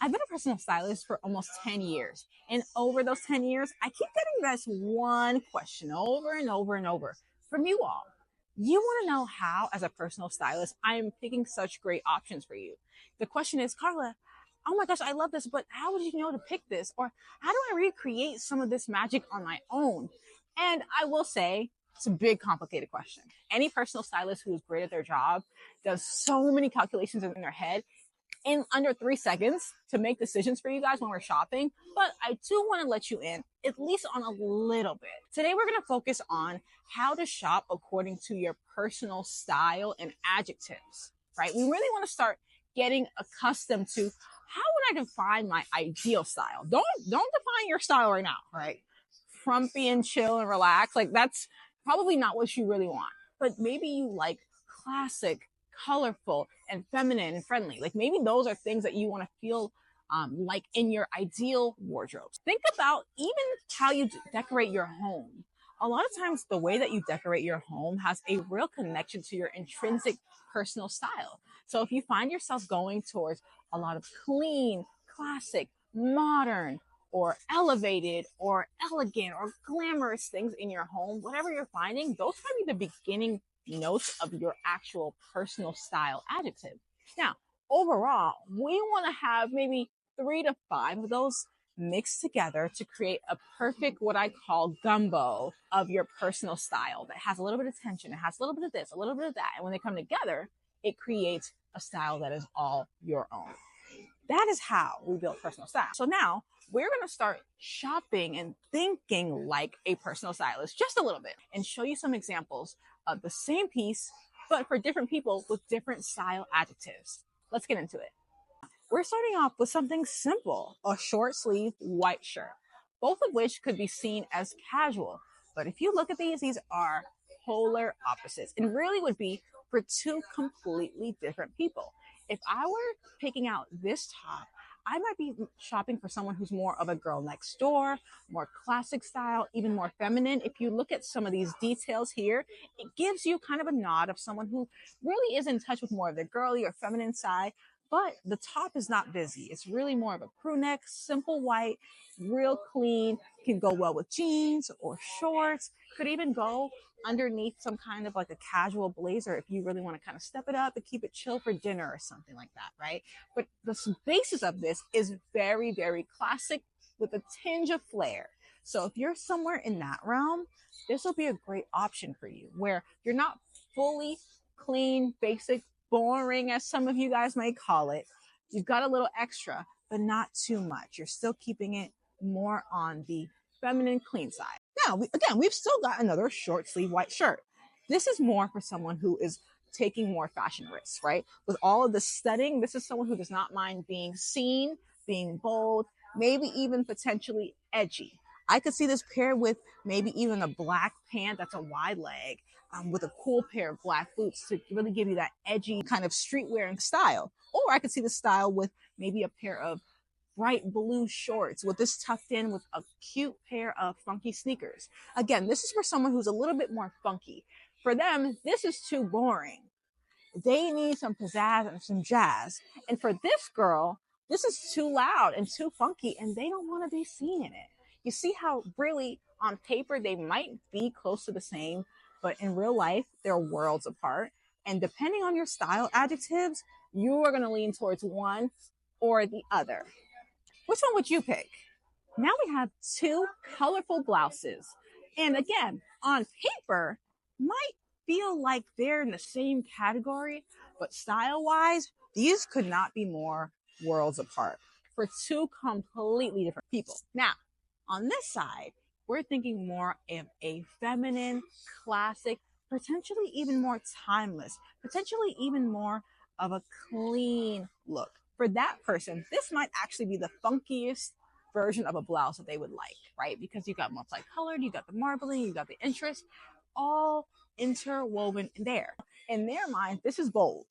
I've been a personal stylist for almost 10 years. And over those 10 years, I keep getting this one question over and over and over from you all. You want to know how, as a personal stylist, I am picking such great options for you. The question is, Carla, oh my gosh, I love this, but how would you know to pick this? Or how do I recreate some of this magic on my own? And I will say, it's a big, complicated question. Any personal stylist who is great at their job does so many calculations in their head in under 3 seconds to make decisions for you guys when we're shopping. But I do want to let you in at least on a little bit. Today, we're going to focus on how to shop according to your personal style and adjectives, right? We really want to start getting accustomed to how would I define my ideal style? Don't define your style right now, right? Frumpy and chill and relax. Like that's probably not what you really want. But maybe you like classic, colorful, and feminine and friendly. Like maybe those are things that you want to feel like in your ideal wardrobes. Think about even how you decorate your home. A lot of times the way that you decorate your home has a real connection to your intrinsic personal style. So if you find yourself going towards a lot of clean, classic, modern, or elevated, or elegant, or glamorous things in your home, whatever you're finding, those might be the beginning notes of your actual personal style adjective. Now, overall, we want to have maybe 3 to 5 of those mixed together to create a perfect, what I call gumbo of your personal style that has a little bit of tension, it has a little bit of this, a little bit of that. And when they come together, it creates a style that is all your own. That is how we build personal style. So now we're going to start shopping and thinking like a personal stylist just a little bit and show you some examples of the same piece, but for different people with different style adjectives. Let's get into it. We're starting off with something simple, a short sleeve white shirt, both of which could be seen as casual. But if you look at these are polar opposites and really would be for two completely different people. If I were picking out this top, I might be shopping for someone who's more of a girl next door, more classic style, even more feminine. If you look at some of these details here, it gives you kind of a nod of someone who really is in touch with more of the girly or feminine side, but the top is not busy. It's really more of a crew neck, simple white, real clean, can go well with jeans or shorts, could even go underneath some kind of like a casual blazer if you really want to kind of step it up and keep it chill for dinner or something like that, right? But the basis of this is very, very classic with a tinge of flair. So if you're somewhere in that realm, this will be a great option for you where you're not fully clean, basic, boring, as some of you guys might call it. You've got a little extra, but not too much. You're still keeping it more on the feminine, clean side. Now, we've still got another short sleeve white shirt. This is more for someone who is taking more fashion risks, right? With all of the studding, this is someone who does not mind being seen, being bold, maybe even potentially edgy. I could see this paired with maybe even a black pant that's a wide leg with a cool pair of black boots to really give you that edgy kind of streetwear style. Or I could see the style with maybe a pair of bright blue shorts with this tucked in with a cute pair of funky sneakers. Again, this is for someone who's a little bit more funky. For them, this is too boring. They need some pizzazz and some jazz. And for this girl, this is too loud and too funky, and they don't want to be seen in it. You see how really on paper they might be close to the same, but in real life, they're worlds apart. And depending on your style adjectives, you are going to lean towards one or the other. Which one would you pick? Now we have 2 colorful blouses. And again, on paper, might feel like they're in the same category, but style-wise, these could not be more worlds apart for 2 completely different people. Now, on this side, we're thinking more of a feminine, classic, potentially even more timeless, potentially even more of a clean look. For that person, this might actually be the funkiest version of a blouse that they would like, right? Because you got multicolored, you got the marbling, you got the interest, all interwoven in there. In their mind, this is bold,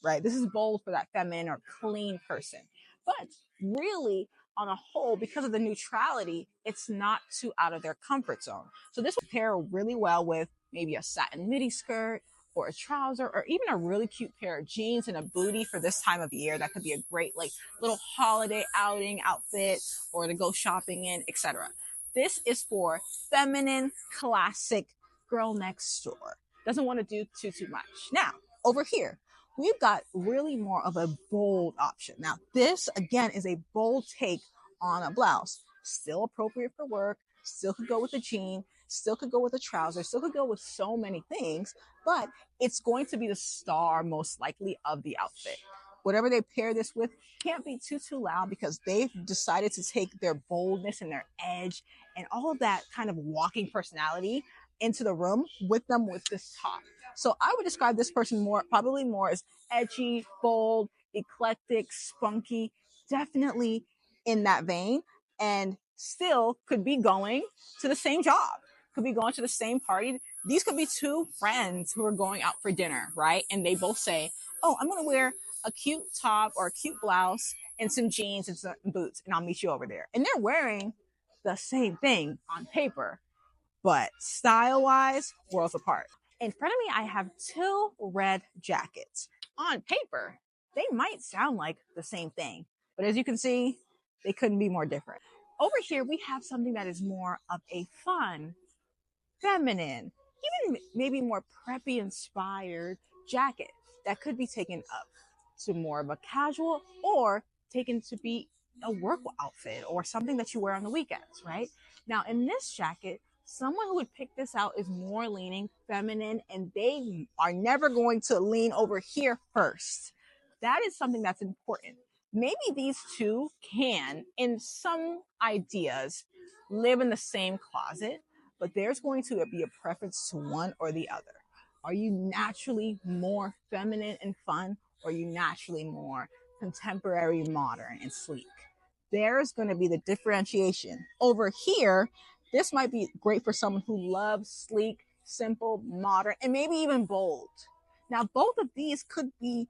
right? This is bold for that feminine or clean person. But really, on a whole, because of the neutrality, it's not too out of their comfort zone. So this would pair really well with maybe a satin midi skirt or a trouser or even a really cute pair of jeans and a bootie for this time of year. That could be a great like little holiday outing outfit or to go shopping in, etc. This is for feminine, classic girl next door. Doesn't want to do too much. Now, over here, we've got really more of a bold option. Now, this again is a bold take on a blouse. Still appropriate for work, still could go with a jean, still could go with a trouser, still could go with so many things, but it's going to be the star most likely of the outfit. Whatever they pair this with can't be too loud because they've decided to take their boldness and their edge and all of that kind of walking personality into the room with them with this top. So I would describe this person probably more as edgy, bold, eclectic, spunky, definitely in that vein, and still could be going to the same job, could be going to the same party. These could be two friends who are going out for dinner, right? And they both say, oh, I'm going to wear a cute top or a cute blouse and some jeans and some boots, and I'll meet you over there. And they're wearing the same thing on paper, but style-wise, worlds apart. In front of me, I have two red jackets. On paper, they might sound like the same thing, but as you can see, they couldn't be more different. Over here, we have something that is more of a fun, feminine, even maybe more preppy inspired jacket that could be taken up to more of a casual or taken to be a work outfit or something that you wear on the weekends, right? Now, in this jacket, someone who would pick this out is more leaning feminine, and they are never going to lean over here first. That is something that's important. Maybe these two can, in some ideas, live in the same closet, but there's going to be a preference to one or the other. Are you naturally more feminine and fun, or are you naturally more contemporary, modern, and sleek? There's going to be the differentiation. Over here, this might be great for someone who loves sleek, simple, modern, and maybe even bold. Now, both of these could be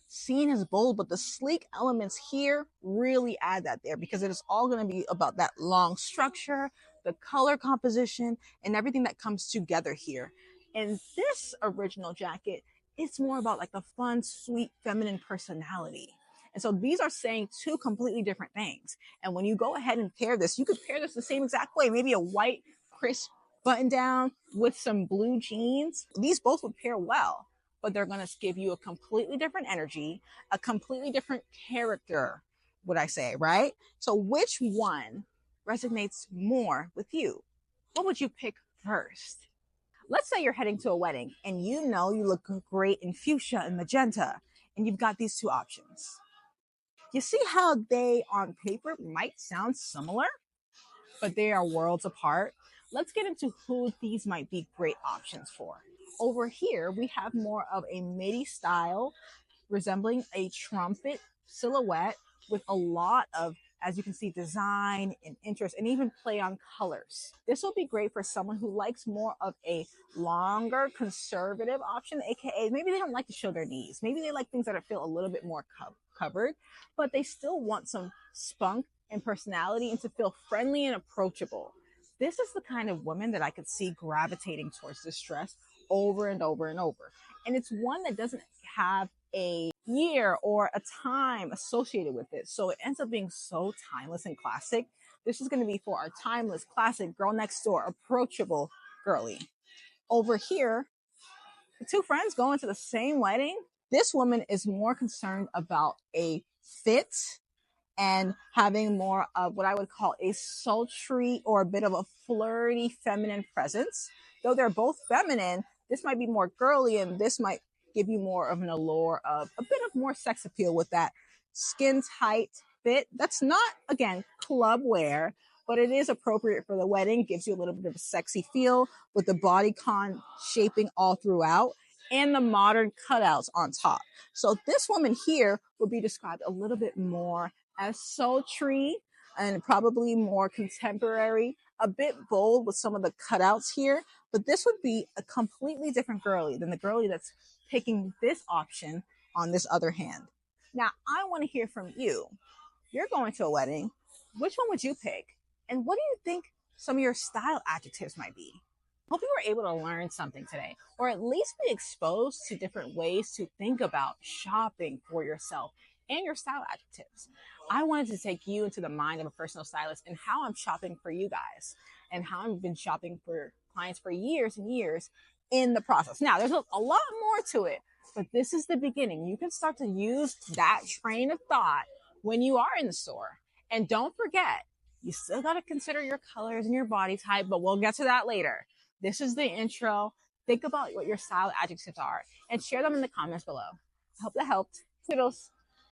seen as bold, but the sleek elements here really add that there because it is all going to be about that long structure, the color composition, and everything that comes together here. And this original jacket, it's more about like the fun, sweet, feminine personality. And so these are saying two completely different things. And when you go ahead and pair this, you could pair this the same exact way, maybe a white, crisp button down with some blue jeans. These both would pair well, but they're going to give you a completely different energy, a completely different character, would I say, right? So which one resonates more with you? What would you pick first? Let's say you're heading to a wedding and you know you look great in fuchsia and magenta, and you've got these two options. You see how they on paper might sound similar, but they are worlds apart? Let's get into who these might be great options for. Over here, we have more of a midi style resembling a trumpet silhouette with a lot of, as you can see, design and interest and even play on colors. This will be great for someone who likes more of a longer conservative option, aka maybe they don't like to show their knees. Maybe they like things that feel a little bit more covered, but they still want some spunk and personality and to feel friendly and approachable. This is the kind of woman that I could see gravitating towards this dress over and over and over. And it's one that doesn't have a year or a time associated with it. So it ends up being so timeless and classic. This is going to be for our timeless, classic, girl next door, approachable girly. Over here, the two friends going to the same wedding. This woman is more concerned about a fit and having more of what I would call a sultry or a bit of a flirty feminine presence. Though they're both feminine, this might be more girly and this might give you more of an allure of a bit of more sex appeal with that skin tight fit. That's not, again, club wear, but it is appropriate for the wedding. Gives you a little bit of a sexy feel with the bodycon shaping all throughout and the modern cutouts on top. So this woman here would be described a little bit more as sultry and probably more contemporary, a bit bold with some of the cutouts here. But this would be a completely different girly than the girly that's picking this option on this other hand. Now, I want to hear from you. You're going to a wedding. Which one would you pick? And what do you think some of your style adjectives might be? Hope you were able to learn something today, or at least be exposed to different ways to think about shopping for yourself and your style adjectives. I wanted to take you into the mind of a personal stylist and how I'm shopping for you guys and how I've been shopping for clients for years and years in the process. Now, there's a lot more to it, but this is the beginning. You can start to use that train of thought when you are in the store. And don't forget, you still got to consider your colors and your body type, but we'll get to that later. This is the intro. Think about what your style adjectives are and share them in the comments below. I hope that helped. Toodles.